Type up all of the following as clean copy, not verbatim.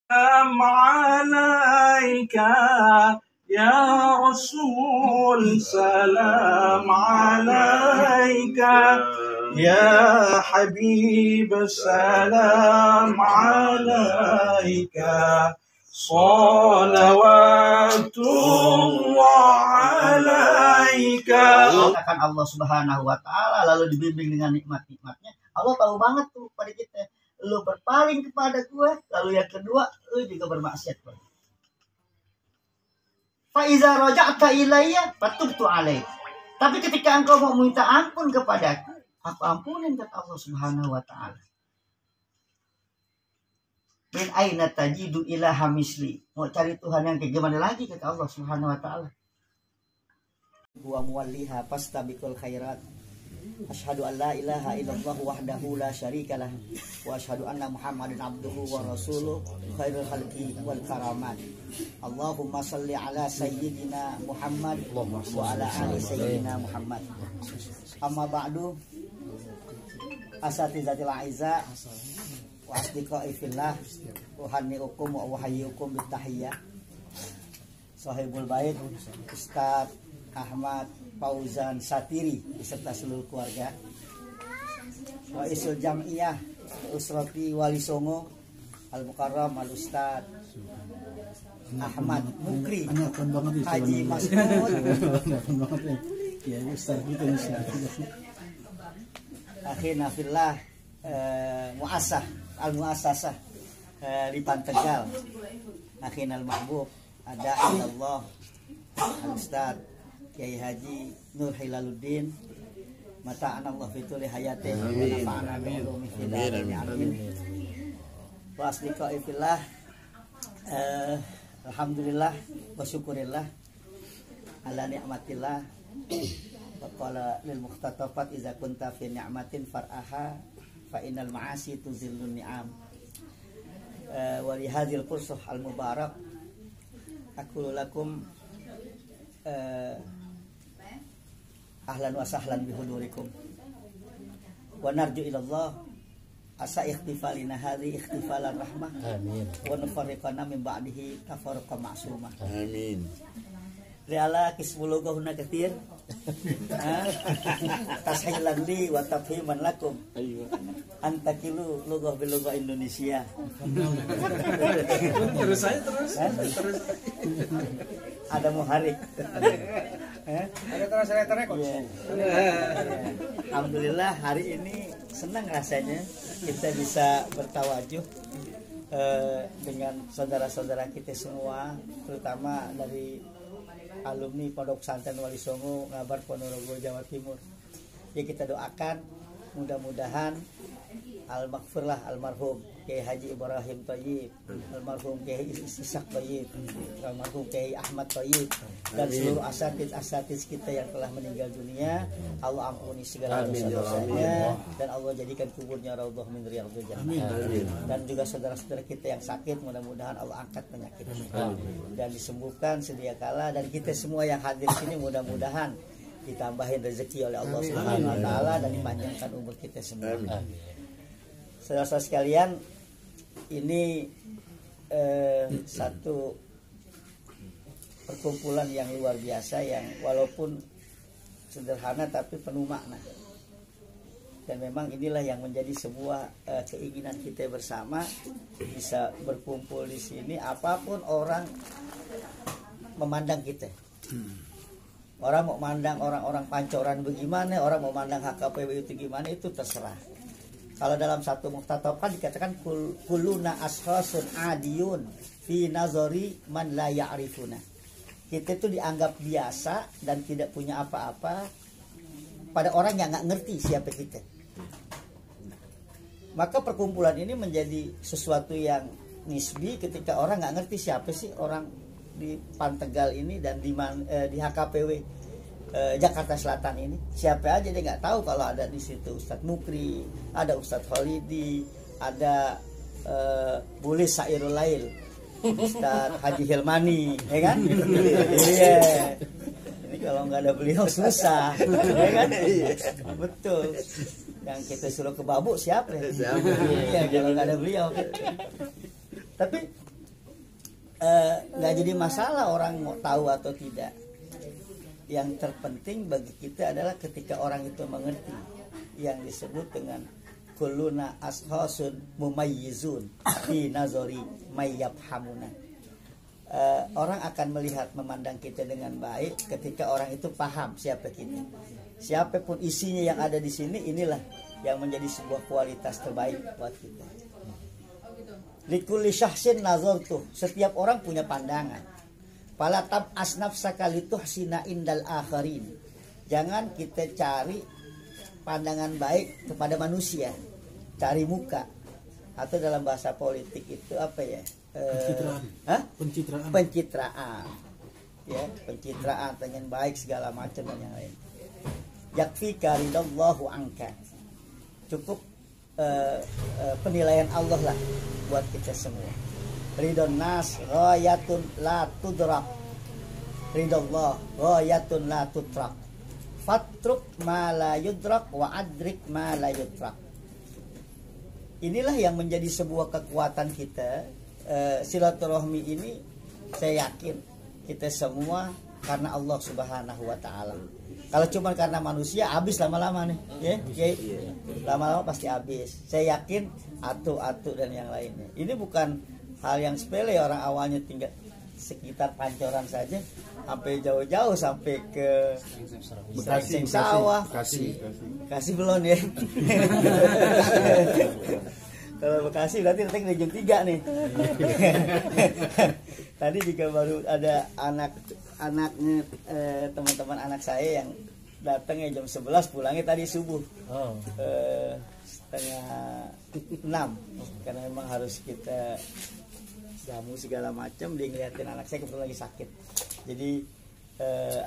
سلام عليك يا رسول سلام عليك يا حبيب سلام عليك صلوات الله عليك. Katakan Allah Subhanahu wa Ta'ala, lalu dibimbing dengan nikmat-nikmatnya. Allah tahu banget tuh pada kita, lu berpaling kepada gue, lalu yang kedua lu juga bermaksiat. Fa iza raja'ta ilayya fatubtu alaik. Tapi ketika engkau mau minta ampun kepadaku, aku ampunin, kata Allah Subhanahu wa Ta'ala. Min aina tajidu ilaha misli. Mau cari Tuhan yang kayak gimana lagi, kata Allah Subhanahu wa Ta'ala. Wa muwalliha fastabiqul khairat. Asyhadu an la ilaha illallah wahdahu la syarikalah wa asyhadu anna Muhammadan abduhu wa rasuluh khairul khalqi wal karamat. Allahumma shalli ala sayyidina Muhammad wa ala ali sayyidina Muhammad. Amma ba'du, asatizatil aiza wa asdiqai fillah, uhanniukum wa uhayyukum bitahiyyah. Sahibul bait Ustaz Ahmad Fauzan Satiri beserta seluruh keluarga, wa isul jam'iyah usrati Wali Songo Al Mukarram Al Ustad Ahmad Mukri Haji Masmud ya Ustaz gitu akhirnya fillah muasah Al Muasasah di Pantegal, akhirnya Al Mahbub ada Allah Al Ustad Kiai Haji Nur Hilaluddin, mata anallah fitul hayatin wa nafa'ana bi ulumi fil amin. Wa asdiqai fillah, alhamdulillah wa syukurillah ala ni'matillah. Wa qala lil mukhtatafat idza kunta fi ni'matin far'aha fa innal ma'asi tuzillun ni'am. Wa li hadzal fursuh al mubarak aqulu lakum ahlan wa sahlan bihudurikum wa narju ilallah asa ikhtifalina hadhi ikhtifalan rahmah amin wa nufarriqana min ba'dihi tafarruqa ma'sumah amin. Riala kismulugahuna katir tashilan li wa tafhiman lakum antakilu lugah bilugah Indonesia. Terus saya terus. Ada muharik. Ada translator rekod. Alhamdulillah hari ini senang rasanya kita bisa bertawajuh dengan saudara-saudara kita semua, terutama dari alumni Pondok Pesantren Wali Songo Ngabar Ponorogo Jawa Timur. Ya, kita doakan mudah-mudahan al-maghfirlah almarhum Kiai Haji Ibrahim Thayyib, almarhum Kiai Ishaq Thayyib, almarhum Kiai Ahmad Thayyib, dan seluruh asatidz kita yang telah meninggal dunia. Allah ampuni segala dosa-dosanya dan Allah jadikan kuburnya raudhah min riyadhil jannah. Dan juga saudara-saudara kita yang sakit, mudah-mudahan Allah angkat penyakitnya dan disembuhkan sedia kala. Dan kita semua yang hadir sini mudah-mudahan ditambahin rezeki oleh Allah Subhanahu wa Ta'ala dan dipanjangkan umur kita semua. Saudara-saudara sekalian, ini satu perkumpulan yang luar biasa yang walaupun sederhana tapi penuh makna. Dan memang inilah yang menjadi sebuah keinginan kita bersama, bisa berkumpul di sini apapun orang memandang kita. Orang mau mandang orang-orang Pancoran bagaimana, orang mau mandang HKPW itu gimana, itu terserah. Kalau dalam satu mukhtatafah dikatakan kuluna ashrasun adiyun fi nazari man la ya'rifuna. Kita itu dianggap biasa dan tidak punya apa-apa pada orang yang nggak ngerti siapa kita. Maka perkumpulan ini menjadi sesuatu yang nisbi ketika orang nggak ngerti siapa sih orang di Pantegal ini dan di HKPW Jakarta Selatan ini, siapa aja dia nggak tahu kalau ada di situ Ustadz Mukri, ada Ustadz Khalidi, ada Boleh Sairul Lail, Ustadz Haji Hilmani, ya kan? Iya. Ini kalau nggak ada beliau susah, ya kan? Betul. Yang kita suruh ke Babu siapa? Iya, kalau nggak ada beliau. Tapi nggak jadi masalah orang mau tahu atau tidak. Yang terpenting bagi kita adalah ketika orang itu mengerti yang disebut dengan kulluna ashasun mumayyizun fi nazari mayyabhamuna. Orang akan melihat memandang kita dengan baik ketika orang itu paham siapa kita. Siapapun isinya yang ada di sini, inilah yang menjadi sebuah kualitas terbaik buat kita. Likulli syahsin nazartu, setiap orang punya pandangan. Fala tab asnaf sakalituh sina indal akharin. Jangan kita cari pandangan baik kepada manusia, cari muka, atau dalam bahasa politik itu apa ya? Pencitraan. Ya, pencitraan, pengen baik segala macam dan yang lain. Yakfika ridallahu anka. Cukup penilaian Allah lah buat kita semua. Ridon nas ghayatun la tudrak. Ridallah ghayatun la tudrak. Fatruk ma la yudrak wa adrik ma la yudrak. Inilah yang menjadi sebuah kekuatan kita. Silaturahmi ini saya yakin kita semua karena Allah Subhanahu wa taala. Kalau cuma karena manusia habis lama-lama nih, ya. Lama-lama pasti habis. Saya yakin atu-atu dan yang lainnya. Ini bukan hal yang sepele, orang awalnya tinggal sekitar Pancoran saja sampai jauh-jauh sampai ke Bekasi, sawah. Bekasi belum ya. Kalau Bekasi berarti nanti di jam 3 nih. Tadi juga baru ada anaknya teman-teman anak saya yang datangnya jam 11, pulangnya tadi subuh. Setengah 6, karena memang harus kita jamu segala macam. Dia ngeliatin anak saya kebetulan lagi sakit. Jadi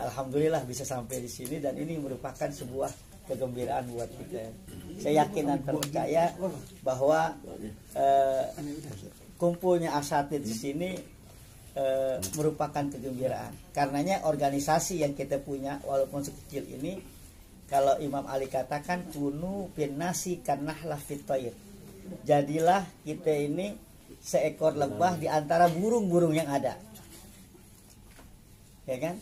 alhamdulillah bisa sampai di sini, dan ini merupakan sebuah kegembiraan buat kita. Saya yakin dan percaya bahwa kumpulnya asatid di sini merupakan kegembiraan. Karenanya organisasi yang kita punya walaupun sekecil ini, kalau Imam Ali katakan kunu pinnasi kanahlah fitoir. Jadilah kita ini seekor lebah di antara burung-burung yang ada. Ya kan?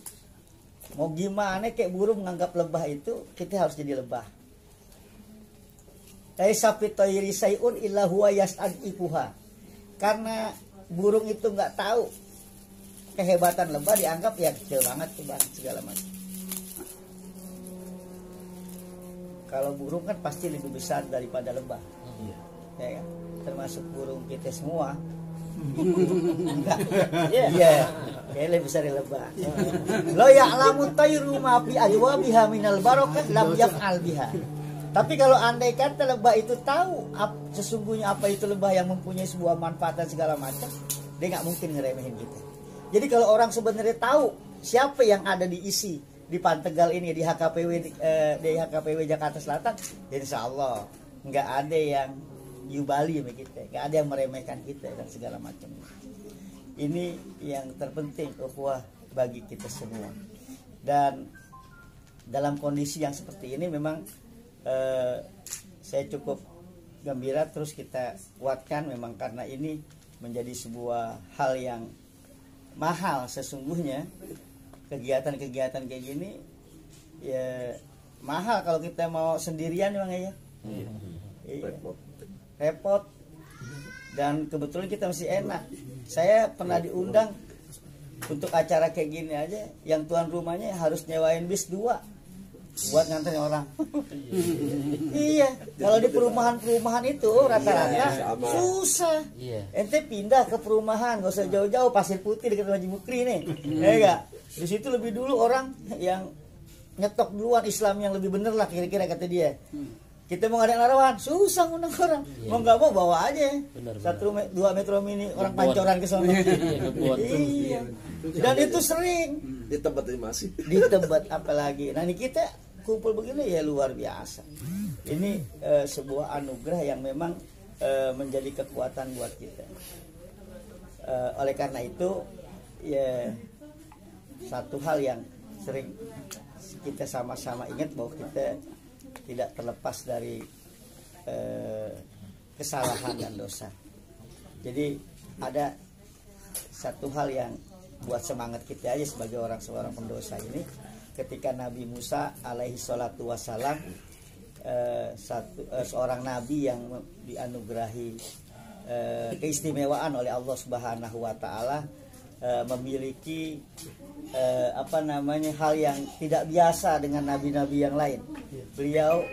Mau gimana kayak burung menganggap lebah itu, kita harus jadi lebah. Laisa fitoiri sayun illa huwa yas'adikuha. Karena burung itu nggak tahu kehebatan lebah, dianggap ya kecil banget segala macam. Kalau burung kan pasti lebih besar daripada lebah. Ya kan? Termasuk burung kita semua. Iya, kayak lebih besar dari lebah. Lo ya'lamu tayru ma fi ajwabiha minal barakah lam yaf'al biha. Tapi kalau andai kata lebah itu tahu sesungguhnya apa itu lebah yang mempunyai sebuah manfaat dan segala macam, dia nggak mungkin ngeremehin kita. Jadi kalau orang sebenarnya tahu siapa yang ada di isi di Pantegal ini, di HKPW Jakarta Selatan, insya Allah nggak ada yang yubali sama kita, nggak ada yang meremehkan kita dan segala macam. Ini yang terpenting ukhuwah bagi kita semua. Dan dalam kondisi yang seperti ini memang saya cukup gembira, terus kita kuatkan memang karena ini menjadi sebuah hal yang mahal sesungguhnya. Kegiatan-kegiatan kayak gini ya mahal kalau kita mau sendirian memang ya. Iya. Repot. Dan kebetulan kita masih enak. Saya pernah diundang untuk acara kayak gini aja, yang tuan rumahnya harus nyewain bis 2 buat nganterin orang. Iya, kalau di perumahan-perumahan itu rata-rata susah. Ente pindah ke perumahan, gak usah jauh-jauh, Pasir Putih dekat Haji Mukri nih. Ya enggak? Di situ lebih dulu orang yang nyetok duluan, Islam yang lebih bener lah kira-kira kata dia. Kita mau ngadain larawan, susah ngundang orang. Mau nggak mau bawa aja. 1-2 metro mini orang Pancoran ke sana. Iya. Dan itu sering di tempat ini masih. Di tempat apalagi. Nah, ini kita kumpul begini ya luar biasa. Ini sebuah anugerah yang memang menjadi kekuatan buat kita. Oleh karena itu ya satu hal yang sering kita sama-sama ingat bahwa kita tidak terlepas dari kesalahan dan dosa. Jadi ada satu hal yang buat semangat kita aja sebagai seorang pendosa ini, ketika Nabi Musa alaihi salatu wassalam, seorang nabi yang dianugerahi keistimewaan oleh Allah Subhanahu wa taala, memiliki hal yang tidak biasa dengan nabi-nabi yang lain. Beliau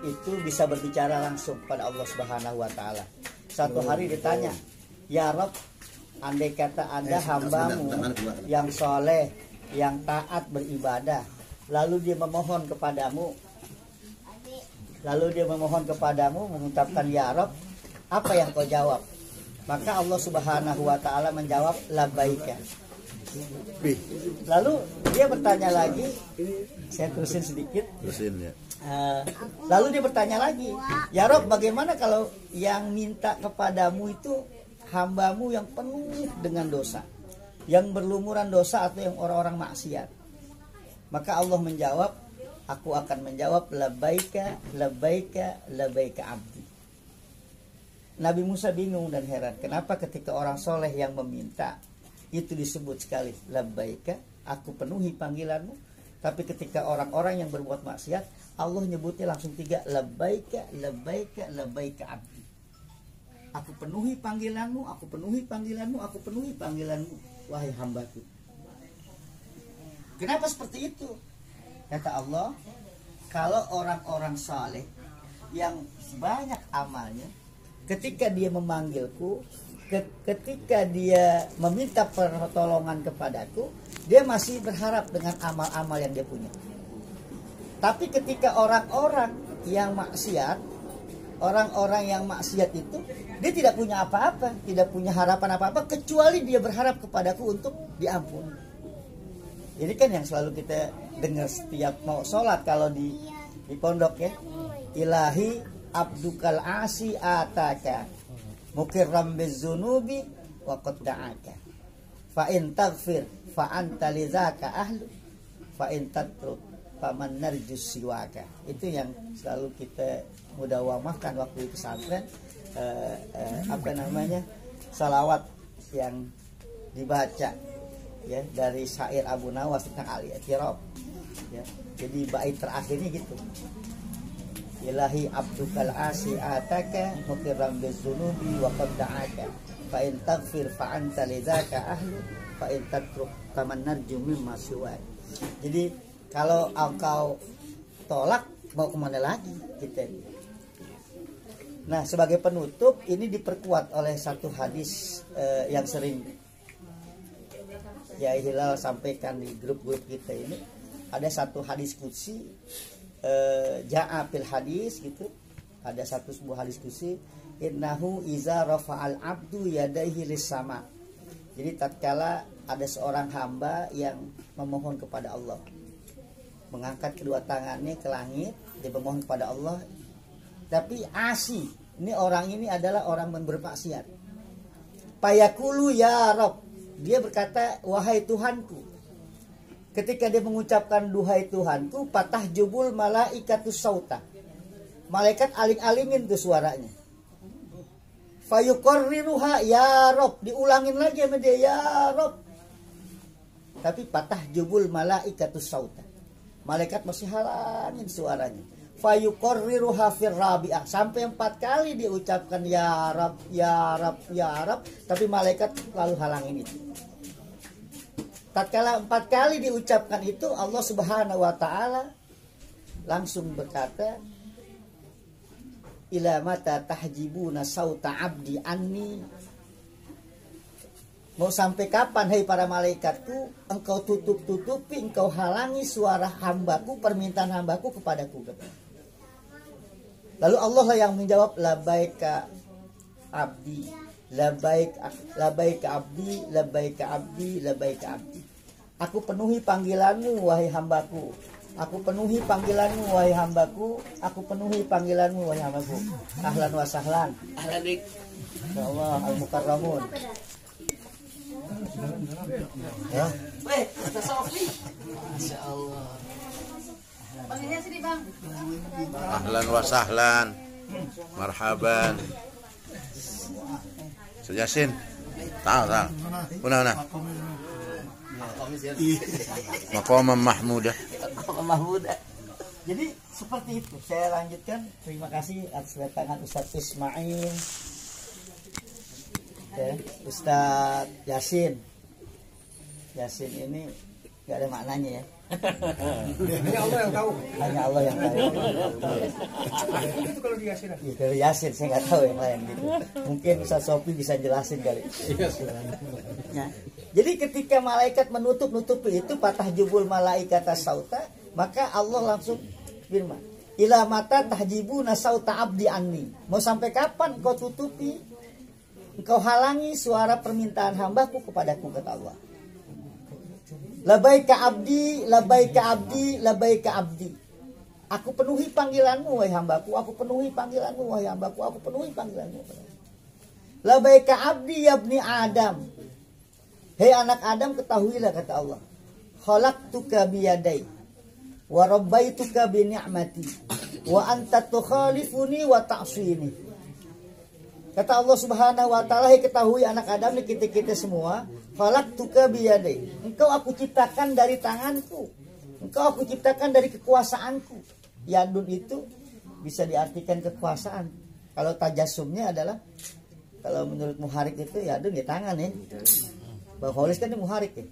itu bisa berbicara langsung pada Allah Subhanahu wa taala. Satu hari ditanya, "Ya Rabb, andai kata ada hambamu yang soleh, yang taat beribadah, lalu dia memohon kepadamu mengucapkan ya Rabb, apa yang kau jawab?" Maka Allah Subhanahu wa taala menjawab, labbaika. Lalu dia bertanya lagi, saya terusin sedikit. Ya. Lalu dia bertanya lagi, ya Rob, bagaimana kalau yang minta kepadamu itu hambamu yang penuh dengan dosa, yang berlumuran dosa atau yang orang-orang maksiat? Maka Allah menjawab, aku akan menjawab, labbaika, labbaika, labbaika abdi. Nabi Musa bingung dan heran, kenapa ketika orang soleh yang meminta itu disebut sekali labbaika, aku penuhi panggilanmu, tapi ketika orang-orang yang berbuat maksiat Allah nyebutnya langsung 3, labbaika, labbaika, labbaika abdi. Aku penuhi panggilanmu, aku penuhi panggilanmu, aku penuhi panggilanmu, wahai hambaku. Kenapa seperti itu? Kata Allah, kalau orang-orang saleh yang banyak amalnya, ketika dia memanggilku, ketika dia meminta pertolongan kepadaku, dia masih berharap dengan amal-amal yang dia punya. Tapi ketika orang-orang yang maksiat, itu dia tidak punya apa-apa, tidak punya harapan apa-apa kecuali dia berharap kepadaku untuk diampuni. Ini kan yang selalu kita dengar setiap mau sholat kalau di pondok ya. Ilahi abdukal asi ataka mukirram bizzunubi wa qad da'aka fa in taghfir fa anta lidzaka ahlu fa in tatruk faman narjus siwaka. Itu yang selalu kita mudawamahkan waktu di pesantren, salawat yang dibaca ya dari syair Abu Nawas tentang al-i'tiraf ya. Jadi bait terakhirnya gitu, ilahi abdukal asi ataka mukirram bizzunubi wa qad da'aka fa in taghfir fa anta lidzaka ahlu fa in tatruk faman narju mimma siwa. Jadi kalau engkau tolak, mau kemana lagi kita? Nah, sebagai penutup ini diperkuat oleh satu hadis yang sering ya Hilal sampaikan di grup-grup kita ini. Ada satu hadis qudsi, ja'a fil hadis gitu. Ada sebuah hadis qudsi, innahu iza rafa'al abdu yadaihi lis-sama. Jadi tatkala ada seorang hamba yang memohon kepada Allah, mengangkat kedua tangannya ke langit, dia memohon kepada Allah, tapi asi, ini orang ini adalah orang yang bermaksiat. Payakulu ya Rob, dia berkata, wahai Tuhanku. Ketika dia mengucapkan duhai Tuhanku, patah jubul malaikatus sauta, malaikat aling-alingin tuh suaranya. Fayuqarriruha ya Rob, diulangin lagi sama dia, ya Rob. Tapi patah jubul malaikatus sauta, malaikat masih halangin suaranya. Fayuqarriruha fir rabi'ah, sampai 4 kali dia ucapkan ya Rab, ya Rab, ya Rab, tapi malaikat lalu halangin itu. Tatkala 4 kali diucapkan itu, Allah Subhanahu wa taala langsung berkata, ila mata tahjibuna sauta abdi anni. Mau sampai kapan hai para malaikatku engkau tutup-tutupi, engkau halangi suara hambaku, permintaan hambaku kepadaku. Lalu Allah lah yang menjawab, labbaika abdi, labbaika abdi, labbaika abdi, labbaika abdi. Aku penuhi panggilanmu wahai hambaku. Aku penuhi panggilanmu wahai hambaku. Aku penuhi panggilanmu wahai hambaku. Ahlan wa sahlan. Ahlan dik. Insyaallah al-mukarramun. Ya. Weh, kita Sofli. Masyaallah. Panggilnya sini bang. Ahlan wa sahlan. Marhaban. Sejasin. Tahu. Una. Maqam Mahmudah. Mahmudah. Jadi seperti itu. Saya lanjutkan. Terima kasih atas kedatangan Ustadz Ismail, ya, Ustadz Yasin. Yasin ini gak ada maknanya ya. Hanya Allah yang tahu. Hanya Allah yang tahu. Itu kalau di Yasin. Iya, dari Yasin saya nggak tahu yang lain gitu. Mungkin Ustaz Sofi bisa jelasin kali. Nah, jadi ketika malaikat menutupi itu patah jubul malaikat sauta, maka Allah langsung firman, ila mata tahjibuna sauta abdi anni. Mau sampai kapan kau tutupi? Engkau halangi suara permintaan hambaku kepadaku, kata Allah. Labaika abdi, labaika abdi, labaika abdi. Aku penuhi panggilanmu wahai hambaku, aku penuhi panggilanmu wahai hambaku, aku penuhi panggilanmu. Labaika abdi ya ibni Adam. Hei anak Adam, ketahuilah kata Allah. Khalaqtuka biyadai wa rabbaituka bi ni'mati wa anta tukhalifuni wa ta'sini. Kata Allah Subhanahu wa taala, hei ketahui anak Adam, nih kita semua, khalaqtuka biyadai. Engkau aku ciptakan dari tanganku. Engkau aku ciptakan dari kekuasaanku. Yadun itu bisa diartikan kekuasaan. Kalau tajasumnya adalah, kalau menurut muharik itu yadun ya tangan ya. Bang Kholis kan ini muharik ya.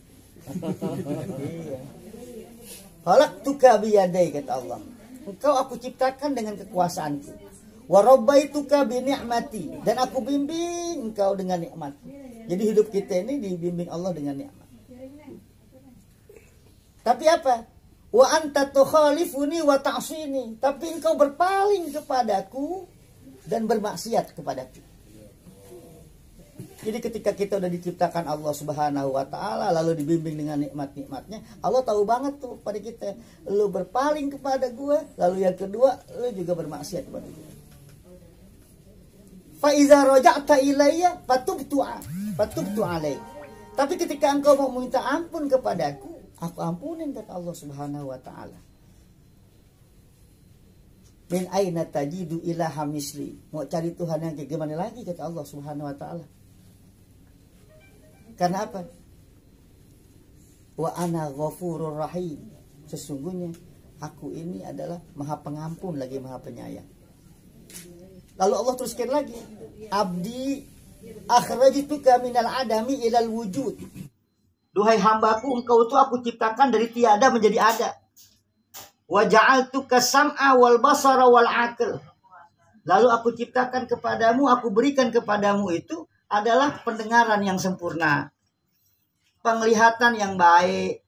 Iya. Khalaqtuka biyadai kata Allah. Engkau aku ciptakan dengan kekuasaanku. Wa rabbaituka bi ni'mati, dan aku bimbing engkau dengan nikmat. Jadi hidup kita ini dibimbing Allah dengan nikmat. Tapi apa? Wa anta tukhalifuni wa ta'sini, tapi engkau berpaling kepadaku dan bermaksiat kepadaku. Jadi ketika kita udah diciptakan Allah Subhanahu wa taala lalu dibimbing dengan nikmat-nikmatnya, Allah tahu banget tuh pada kita, lu berpaling kepada gua, lalu yang kedua lu juga bermaksiat kepada gua. Fa iza raja'ta ilayya fatubtu alaik. Tapi ketika engkau mau minta ampun kepadaku, aku ampunin kata Allah Subhanahu wa taala. Min aina tajidu ilaha misli. Mau cari Tuhan yang kayak gimana lagi kata Allah Subhanahu wa taala. Karena apa? Wa ana ghafurur rahim. Sesungguhnya aku ini adalah Maha Pengampun lagi Maha Penyayang. Lalu Allah teruskan lagi, abdi akhrajtuka minal adami ilal wujud. Duhai hambaku, engkau itu aku ciptakan dari tiada menjadi ada. Wa ja'altuka sam'a wal basara wal aql. Lalu aku ciptakan kepadamu, aku berikan kepadamu itu adalah pendengaran yang sempurna, penglihatan yang baik,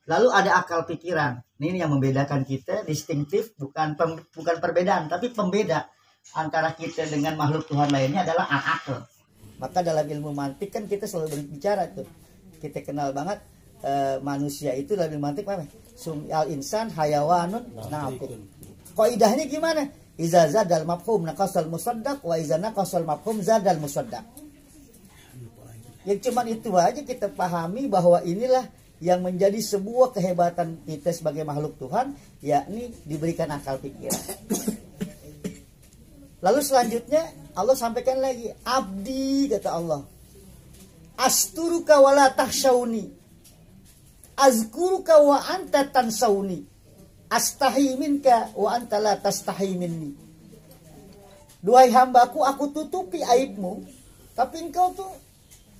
lalu ada akal pikiran. Ini yang membedakan kita, distinktif, bukan perbedaan, tapi pembeda antara kita dengan makhluk Tuhan lainnya adalah al-aql. Maka dalam ilmu mantik kan kita selalu berbicara tuh. Kita kenal banget manusia itu dalam ilmu mantik apa? Al insan hayawanun naqid. Kaidahnya gimana? Iza zadal mafhum naqasal musaddaq wa iza naqasal mafhum zadal musaddaq. Yang cuman itu aja kita pahami bahwa inilah yang menjadi sebuah kehebatan kita sebagai makhluk Tuhan, yakni diberikan akal pikiran. Lalu selanjutnya Allah sampaikan lagi, abdi kata Allah, asturuka wala tahsyauni, azkuruka wa anta tansauni, astahi minka wa anta la tastahi minni. Duhai hambaku, aku tutupi aibmu, tapi engkau tuh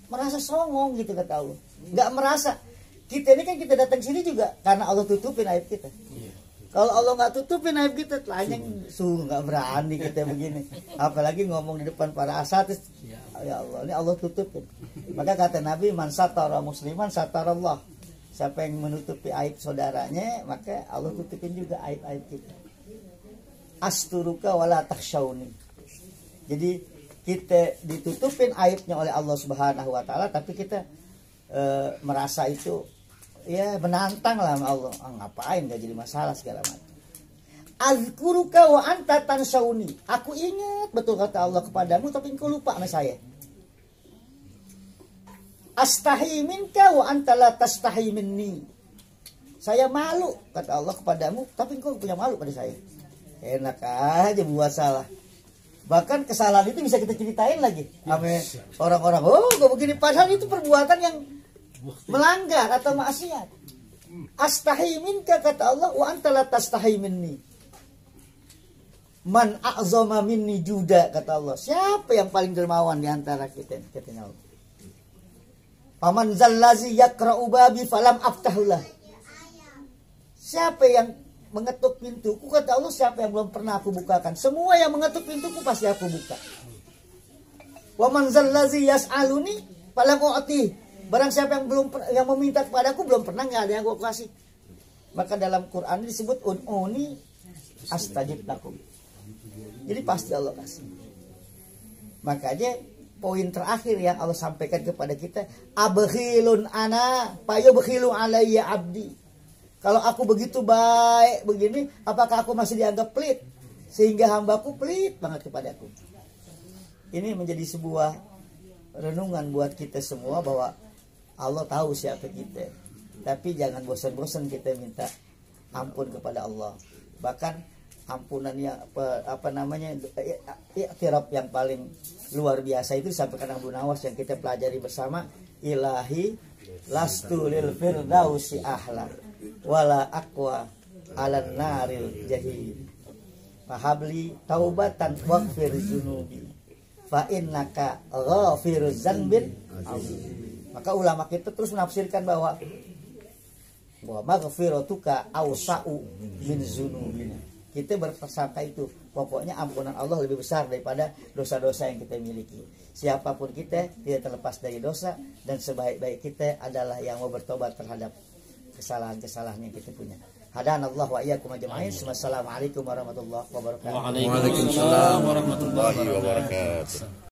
merasa songong gitu kata Allah. Nggak merasa. Kita ini kan kita datang sini juga karena Allah tutupin aib kita. Kalau Allah nggak tutupin aib kita, telanjang sungguh nggak berani kita begini. Apalagi ngomong di depan para asatidz. Ya Allah, ini Allah tutupin. Maka kata Nabi, man satara musliman satarallah. Siapa yang menutupi aib saudaranya, maka Allah tutupin juga aib-aib kita. Asturuka wala takhshawni. Jadi kita ditutupin aibnya oleh Allah Subhanahu wa taala, tapi kita merasa itu ya menantang lah sama Allah. Ngapain gak jadi masalah segala macam. Azkuruka wa anta tansauni. Aku ingat betul kata Allah kepadamu, tapi engkau lupa sama saya. Astahi minka wa anta la tastahi minni. Saya malu kata Allah kepadamu, tapi engkau punya malu pada saya. Enak aja buat salah. Bahkan kesalahan itu bisa kita ceritain lagi sama orang-orang. Oh, gue begini, padahal itu perbuatan yang melanggar atau maksiat. Astahi minka, kata Allah, wa anta la tastahi minni. Man a'zama minni juda, kata Allah. Siapa yang paling dermawan di antara kita? Katanya Allah. Faman zallazi yaqra'u babi falam aftahullah. Siapa yang mengetuk pintuku, kata Allah, siapa yang belum pernah aku bukakan? Semua yang mengetuk pintuku pasti aku buka. Wa man zallazi yas'aluni falam u'ti. Barang siapa yang meminta kepadaku belum pernah, nggak ada yang aku kasih. Maka dalam Quran disebut un'uni astajib lakum. Jadi pasti Allah kasih. Makanya poin terakhir yang Allah sampaikan kepada kita, abkhilun ana fayubkhilu alayya abdi. Kalau aku begitu baik begini, apakah aku masih dianggap pelit? Sehingga hambaku pelit banget kepadaku. Ini menjadi sebuah renungan buat kita semua bahwa Allah tahu siapa kita. Tapi jangan bosan-bosan kita minta ampun kepada Allah. Bahkan ampunan yang iktiraf yang paling luar biasa itu disampaikan Abu Nawas yang kita pelajari bersama. Ilahi lastu lil firdausi ahla wala aqwa alan naril jahim. Fahabli taubatan waghfir dzunubi fa innaka ghafiruz dzanbil azim. Maka ulama kita terus menafsirkan bahwa maghfiratuka awsa'u min dzunubina. Kita berprasangka itu, pokoknya ampunan Allah lebih besar daripada dosa-dosa yang kita miliki. Siapapun kita tidak terlepas dari dosa, dan sebaik-baik kita adalah yang mau bertobat terhadap kesalahan-kesalahan yang kita punya. Hadanallahu wa iyyakum ajma'in. Wassalamualaikum warahmatullahi wabarakatuh. Waalaikumsalam warahmatullahi wabarakatuh.